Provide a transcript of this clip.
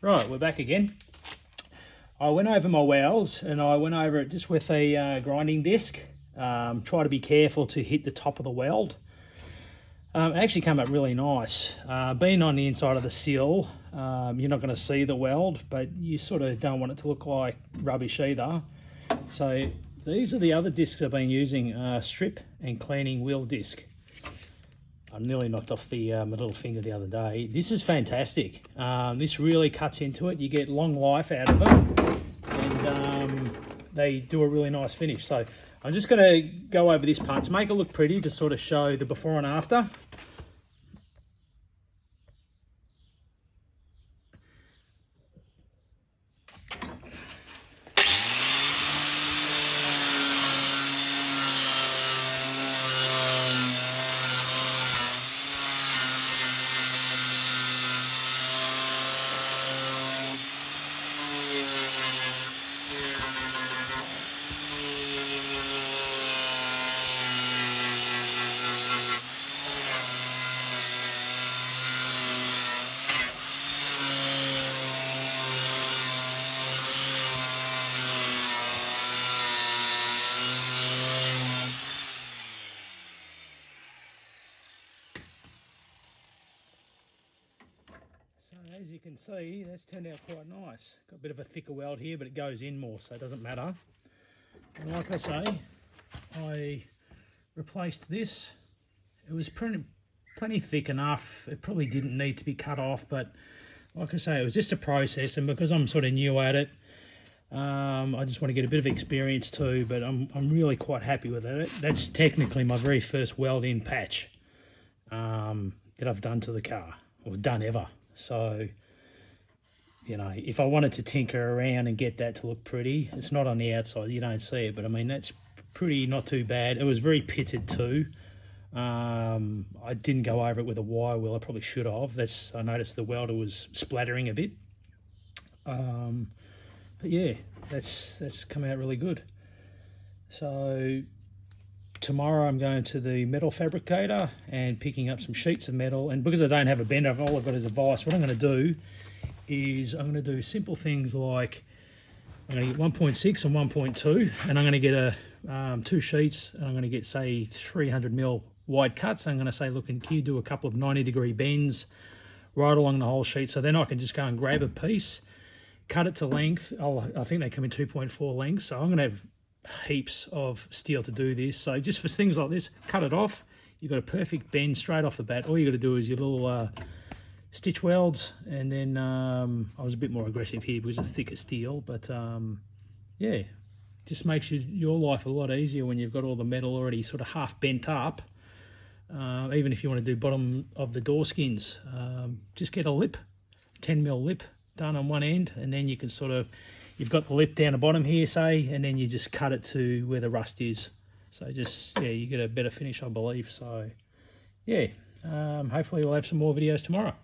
Right, we're back again. I went over my welds and I went over it just with a grinding disc. Try to be careful to hit the top of the weld. It actually came up really nice. Being on the inside of the sill, you're not going to see the weld, but you sort of don't want it to look like rubbish either. So these are the other discs I've been using, strip and cleaning wheel disc. I nearly knocked off the my little finger the other day. This is fantastic. This really cuts into it. You get long life out of them, and they do a really nice finish. So I'm just going to go over this part to make it look pretty, to sort of show the before and after. So as you can see, that's turned out quite nice. Got a bit of a thicker weld here, but it goes in more, so it doesn't matter. And like I say, I replaced this. It was plenty thick enough. It probably didn't need to be cut off, but like I say, it was just a process, and because I'm sort of new at it, I just want to get a bit of experience too, but I'm really quite happy with it. That's technically my very first weld-in patch that I've done to the car, or done ever. So, you know, if I wanted to tinker around and get that to look pretty, it's not on the outside, you don't see it, but I mean, that's pretty not too bad. It was very pitted too. I didn't go over it with a wire wheel. I probably should have. I noticed the welder was splattering a bit. But yeah, that's come out really good. So tomorrow I'm going to the metal fabricator and picking up some sheets of metal, and because I don't have a bender, all I've got is a vise, what I'm going to do is I'm going to do simple things like I'm going to get 1.6 and 1.2, and I'm going to get two sheets, and I'm going to get, say, 300mm wide cuts. I'm going to say, look, can you do a couple of 90-degree bends right along the whole sheet, so then I can just go and grab a piece, cut it to length. I think they come in 2.4 lengths, so I'm going to have heaps of steel to do this. So just for things like this, cut it off. You've got a perfect bend straight off the bat. All you got to do is your little stitch welds, and then I was a bit more aggressive here because it's thicker steel, but yeah, just makes your life a lot easier when you've got all the metal already sort of half bent up. Even if you want to do bottom of the door skins, just get a lip, 10mm lip done on one end, and then you can sort of, you've got the lip down the bottom here, say, and then you just cut it to where the rust is. So just, yeah, you get a better finish, I believe. So yeah, hopefully we'll have some more videos tomorrow.